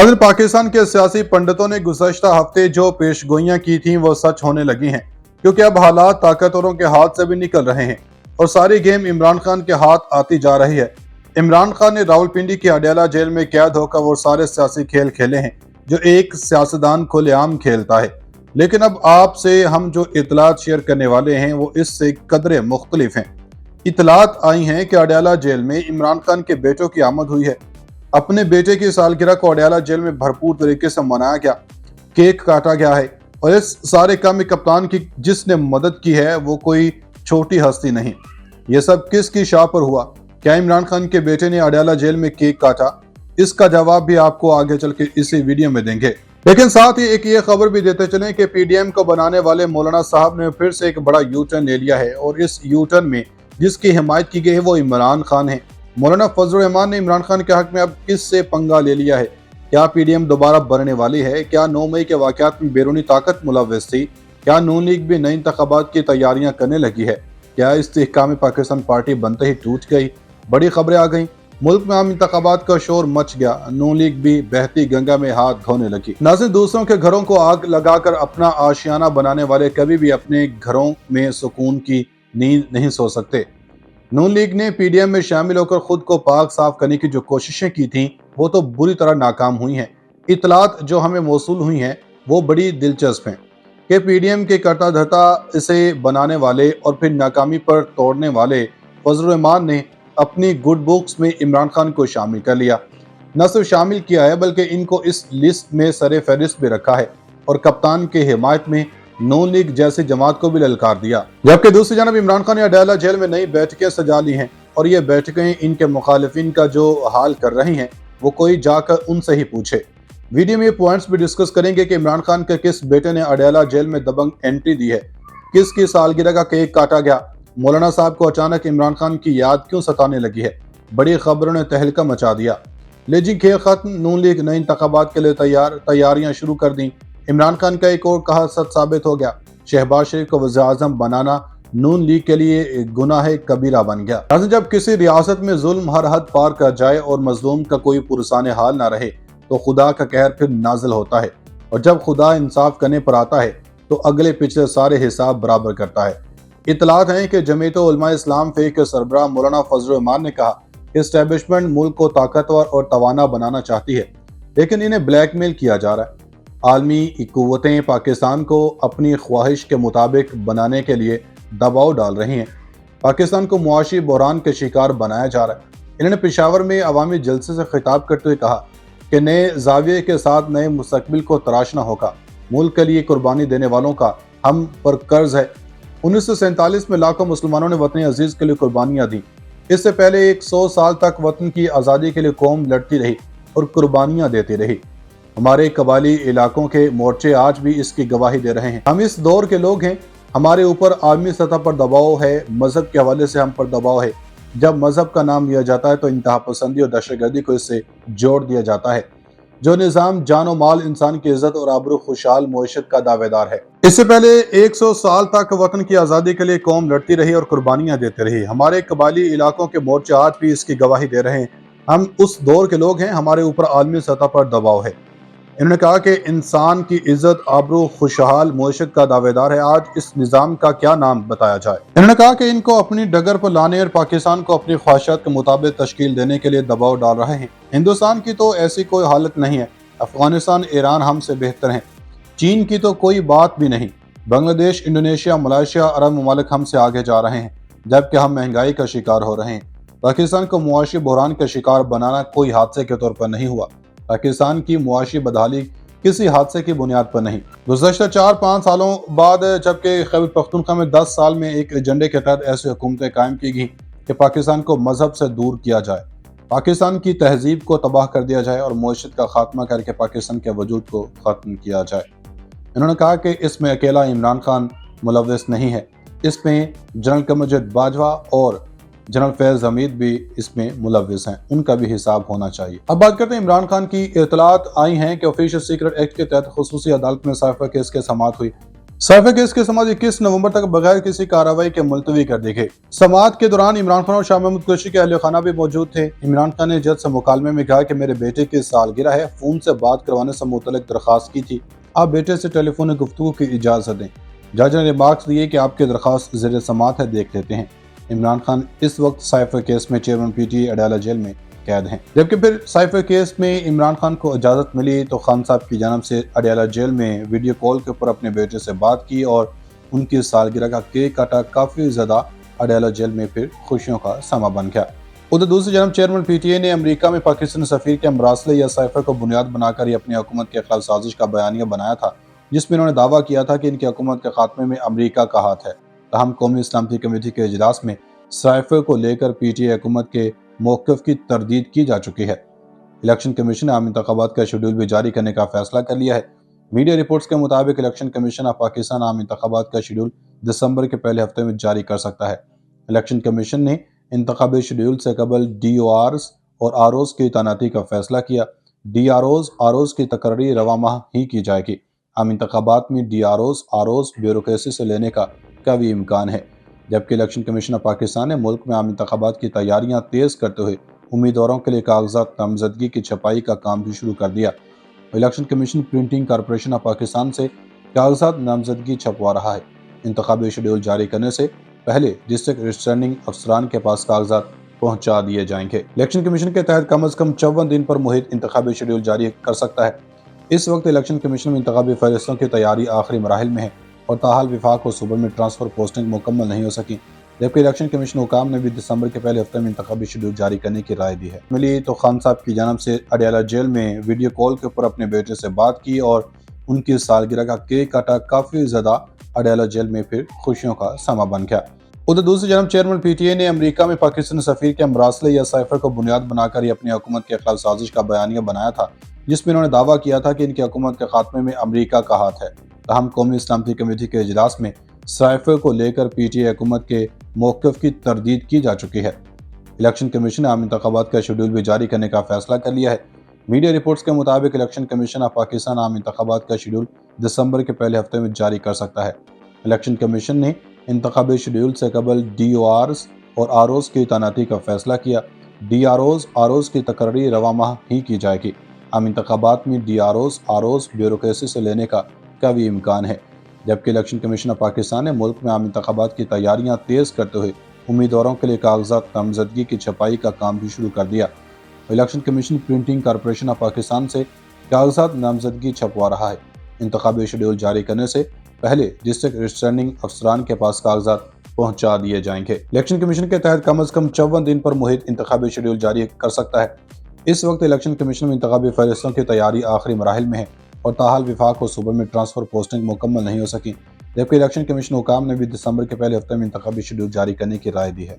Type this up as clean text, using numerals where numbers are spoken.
नाज़रीन, पाकिस्तान के सियासी पंडितों ने गुज़श्ता हफ्ते जो पेशगोइयां की थीं वो सच होने लगी हैं, क्योंकि अब हालात ताकतवरों के हाथ से भी निकल रहे हैं और सारी गेम इमरान खान के हाथ आती जा रही है। इमरान खान ने रावलपिंडी की अडयाला जेल में कैद होकर वो सारे सियासी खेल खेले हैं जो एक सियासतदान खुलेआम खेलता है, लेकिन अब आपसे हम जो इतलात शेयर करने वाले हैं वो इससे कदरे मुख्तलिफ हैं। इतलात आई हैं कि अडयाला जेल में इमरान खान के बेटों की आमद हुई है। अपने बेटे की सालगिरह को अडयाला जेल में भरपूर तरीके से मनाया गया, केक काटा गया है और इस सारे काम में कप्तान की जिसने मदद की है वो कोई छोटी हस्ती नहीं। ये सब किसकी शाह पर हुआ? क्या इमरान खान के बेटे ने अडयाला जेल में केक काटा? इसका जवाब भी आपको आगे चल के इसी वीडियो में देंगे। लेकिन साथ ही एक ये खबर भी देते चलें कि पीडीएम को बनाने वाले मौलाना साहब ने फिर से एक बड़ा यू टर्न ले लिया है और इस यू टर्न में जिसकी हिमायत की गई है वो इमरान खान है। मौलाना फजल रहमान ने इमरान खान के हक में अब किससे पंगा ले लिया है? क्या पीडीएम दोबारा बढ़ने वाली है? क्या 9 मई के वाकयात में बैरूनी ताकत मुलव्वस थी? क्या नून लीग भी नई इंतखाबात की तैयारियां करने लगी है? क्या इस्तेहकाम पाकिस्तान पार्टी बनते ही टूट गई? बड़ी खबरें आ गई, मुल्क में आम इंतखाबात का शोर मच गया, नून लीग भी बहती गंगा में हाथ धोने लगी। नाज़रीन, दूसरों के घरों को आग लगाकर अपना आशियाना बनाने वाले कभी भी अपने घरों में सुकून की नींद नहीं सो सकते। नून लीग ने पीडीएम में शामिल होकर खुद को पाक साफ करने की जो कोशिशें की थीं वो तो बुरी तरह नाकाम हुई हैं। इतलात जो हमें मौसूल हुई हैं वो बड़ी दिलचस्प हैं कि पीडीएम के करता धरता इसे बनाने वाले और फिर नाकामी पर तोड़ने वाले फजल रहमान ने अपनी गुड बुक्स में इमरान खान को शामिल कर लिया। न सिर्फ शामिल किया है बल्कि इनको इस लिस्ट में सरे फहरिस्त भी रखा है और कप्तान के हिमायत में नून लीग जैसी जमात को भी ललकार दिया। जबकि दूसरी जानब इमरान खान ने अडयाला जेल में नई बैठकें सजा ली हैं और ये बैठकें इनके मुखालिफिन का जो हाल कर रही हैं वो कोई जाकर उनसे ही पूछे। वीडियो में ये पॉइंट्स भी डिस्कस करेंगे कि इमरान खान के किस बेटे ने अडयाला जेल में दबंग एंट्री दी है, किसकी सालगिरह का केक काटा गया, मौलाना साहब को अचानक इमरान खान की याद क्यों सताने लगी है। बड़ी खबरों ने तहलका मचा दिया। लेजी खेल खत्म, नून लीग नई इंतखाबात के लिए तैयारियां शुरू कर दी। इमरान खान का एक और कहा सच साबित हो गया, शहबाज शरीफ को वज़ीर-ए-आज़म बनाना नून लीग के लिए गुनाह कबीरा बन गया। जब किसी रियासत में जुल्म हर हद पार कर जाए और मजलूम का कोई पुरसान हाल ना रहे तो खुदा का कहर फिर नाजिल होता है और जब खुदा इंसाफ करने पर आता है तो अगले पिछले सारे हिसाब बराबर करता है। इतलात हैं कि जमीयत उलमा इस्लाम फे के सरबराह मौलाना फजल रहमान ने कहा कि एस्टेब्लिशमेंट मुल्क को ताकतवर और तवाना बनाना चाहती है, लेकिन इन्हें ब्लैकमेल किया जा रहा है। आलमी कुव्वतें पाकिस्तान को अपनी ख्वाहिश के मुताबिक बनाने के लिए दबाव डाल रही हैं। पाकिस्तान को मुआशी बहरान के शिकार बनाया जा रहा है। इन्होंने पेशावर में अवामी जलसे से खिताब करते हुए कहा कि नए जाविये के साथ नए मुस्तकबिल को तराशना होगा। मुल्क के लिए कुर्बानी देने वालों का हम पर कर्ज है। 1947 में लाखों मुसलमानों ने वतन अजीज के लिए कुर्बानियां दी। इससे पहले 100 साल तक वतन की आज़ादी के लिए कौम लड़ती रही और कुर्बानियां देती रही। हमारे कबाली इलाकों के मोर्चे आज भी इसकी गवाही दे रहे हैं। हम इस दौर के लोग हैं। हमारे ऊपर आलमी सतह पर दबाव है, मजहब के हवाले से हम पर दबाव है। जब मजहब का नाम लिया जाता है तो इंतहा पसंदी और दहशतगर्दी को इससे जोड़ दिया जाता है। जो निज़ाम जानो माल इंसान की इज्जत और आबरू खुशहाल मईशत का दावेदार है। इससे पहले 100 साल तक वतन की आज़ादी के लिए कौम लड़ती रही और कुर्बानियां देती रही। हमारे कबाली इलाकों के मोर्चे आज भी इसकी गवाही दे रहे हैं। हम उस दौर के लोग हैं, हमारे ऊपर आलमी सतह पर दबाव है। इन्होंने कहा कि इंसान की इज्जत आबरू खुशहाल मईशत का दावेदार है। आज इस निज़ाम का क्या नाम बताया जाए। इन्होंने कहा कि इनको अपनी डगर पर लाने और पाकिस्तान को अपनी ख्वाहिशात के मुताबिक तश्कील देने के लिए दबाव डाल रहे हैं। हिंदुस्तान की तो ऐसी कोई हालत नहीं है। अफगानिस्तान, ईरान हमसे बेहतर हैं। चीन की तो कोई बात भी नहीं। बांग्लादेश, इंडोनेशिया, मलेशिया, अरब ममालिक हमसे आगे जा रहे हैं, जबकि हम महंगाई का शिकार हो रहे हैं। पाकिस्तान को मुआशी बहरान का शिकार बनाना कोई हादसे के तौर पर नहीं हुआ। पाकिस्तान की मुआशी बदहाली किसी हादसे की बुनियाद पर नहीं। गुज़श्ता 4-5 सालों बाद जबकि खैबर पख्तूनख्वा में 10 साल में एक एजेंडे के तहत ऐसी हुकूमतें कायम की गई कि पाकिस्तान को मजहब से दूर किया जाए, पाकिस्तान की तहजीब को तबाह कर दिया जाए और मईशत का खात्मा करके पाकिस्तान के वजूद को ख़त्म किया जाए। इन्होंने कहा कि इसमें अकेला इमरान खान मुलव्वस नहीं है, इसमें जनरल कमरजीत बाजवा और जनरल फैज़ हमीद भी इसमें मुलव्वस हैं, उनका भी हिसाब होना चाहिए। अब बात करते हैं इमरान खान की। इतलात आई हैं कि ऑफिशियल सीक्रेट एक्ट के तहत खुसूसी अदालत में साइफर केस की समाअत हुई। साइफर केस की समाअत 21 नवंबर तक बगैर किसी कार्रवाई के मुलतवी कर दी गई। समाअत के दौरान इमरान खान और शाह महमूद कुरैशी के अहल खाना भी मौजूद थे। इमरान खान ने जज से मुकालमे में कहा कि मेरे बेटे की सालगिरह है, फोन से बात करवाने से मुतल्लिक दरख्वास्त की थी, आप बेटे से टेलीफोन गुफ्तगू की इजाजत दें। जज ने रिमार्क्स दिए कि आपकी दरख्वास्त ज़ेर समाअत है, देख लेते हैं। इमरान खान इस वक्त साइफर केस में चेयरमैन PTI अडाला जेल में कैद हैं। जबकि फिर साइफर केस में इमरान खान को इजाज़त मिली तो खान साहब की जानब से अडाला जेल में वीडियो कॉल के ऊपर अपने बेटे से बात की और उनकी सालगिरह का केक काटा। काफ़ी ज़्यादा अडाला जेल में फिर खुशियों का समा बन गया। उधर दूसरी जानब चेयरमैन PTI ने अमेरिका में पाकिस्तानी सफीर के मरासले या साइफर को बुनियाद बनाकर ही अपनी हुकूमत के खिलाफ साजिश का बयानिया बनाया था, जिसमें इन्होंने दावा किया था कि इनकी हुकूमत के खात्मे में अमेरिका का हाथ है। तहम कौमी इस्लामी कमेटी के इजलास में साइफर को लेकर PTI हुकूमत के मौक़िफ़ की तरदीद की जा चुकी है। इलेक्शन कमीशन ने आम इंतखाबात का शेड्यूल भी जारी करने का फैसला कर लिया है। मीडिया रिपोर्ट्स के मुताबिक इलेक्शन कमीशन ऑफ पाकिस्तान आम इंतखाबात का शेड्यूल दिसंबर के पहले हफ्ते में जारी कर सकता है। इलेक्शन कमीशन ने इंतखाबी शेड्यूल से कबल DORs और ROs की तैनाती का फैसला किया। ROs की तकर्री रवा माह ही की जाएगी। आम इंतखाबात में ROs ब्यूरोक्रेसी से लेने का कभी इम्कान है। जबकि इलेक्शन कमीशन ऑफ पाकिस्तान ने मुल्क में आम इंतखाबात की तैयारियां तेज करते हुए उम्मीदवारों के लिए कागजात नामजदगी की छपाई का काम भी शुरू कर दिया। Election commission printing corporation of Pakistan से कागजात नामजदगी छपवा रहा है। इंतखाबी शेड्यूल जारी करने से पहले डिस्ट्रिक्ट रिटर्निंग अफसरान के पास कागजात पहुंचा दिए जाएंगे। इलेक्शन कमीशन के तहत कम अज कम 54 दिन पर मुहित इंतखाबी शेड्यूल जारी कर सकता है। इस वक्त इलेक्शन कमीशन में इंतखाबी फहरिस्तों की तैयारी आखिरी मराहिल में है और ताहाल विफाक और सूबे में ट्रांसफर पोस्टिंग मुकम्मल नहीं हो सकी। जबकि इलेक्शन कमीशन हुकाम ने भी दिसंबर के पहले हफ्ते में इंतखाबी शेड्यूल जारी करने की राय दी है। मिली तो खान साहब की जानब से अडाला जेल में वीडियो कॉल के ऊपर अपने बेटे से बात की और उनकी सालगिरह का केक काटा। काफ़ी ज़्यादा अडाला जेल में फिर खुशियों का समा बन गया। उधर दूसरी जानब चेयरमैन PTI ने अमेरिका में पाकिस्तानी सफीर के मरासले या साइफर को बुनियाद बनाकर ही अपनी हुकूमत के खिलाफ साजिश का बयानिया बनाया था, जिसमें इन्होंने दावा किया था कि इनकी हुकूमत के खात्मे में अमेरिका का हाथ है। तहम कौमी इस्लामी कमेटी के इजलास में साइफर को लेकर PTI हुकूमत के मौक़िफ़ की तरदीद की जा चुकी है। इलेक्शन कमीशन ने आम इंतखाबात का शेड्यूल भी जारी करने का फैसला कर लिया है। मीडिया रिपोर्ट्स के मुताबिक इलेक्शन कमीशन ऑफ पाकिस्तान आम इंतखाबात का शेड्यूल दिसंबर के पहले हफ्ते में जारी कर सकता है। इलेक्शन कमीशन ने इंतखाबी शेड्यूल से कबल DORs और ROs की तैनाती का फैसला किया। ROs की तकर्री रवा माह ही की जाएगी। आम इंतखाबात में ROs ब्यूरोक्रेसी से लेने का कभी इम्कान है। जबकि इलेक्शन कमीशन ऑफ पाकिस्तान ने मुल्क में आम इंतखाबात की तैयारियां तेज करते हुए उम्मीदवारों के लिए कागजात नामजदगी की छपाई का काम भी शुरू कर दिया। Election commission printing corporation of Pakistan से कागजात नामजदगी छपवा रहा है। इंतखाबी शेड्यूल जारी करने से पहले डिस्ट्रिक्ट रिटर्निंग अफसरान के पास कागजात पहुंचा दिए जाएंगे। इलेक्शन कमीशन के तहत कम अज कम 54 दिन पर मुहित इंतखाबी शेड्यूल जारी कर सकता है। इस वक्त इलेक्शन कमीशन में इंतखाबी फहरिस्तों की तैयारी आखिरी मराहिल में है और ताहाल विफाक और सूबे में ट्रांसफर पोस्टिंग मुकम्मल नहीं हो सकी। जबकि इलेक्शन कमीशन हुकाम ने भी दिसंबर के पहले हफ्ते में इंतखाबी शेड्यूल जारी करने की राय दी है।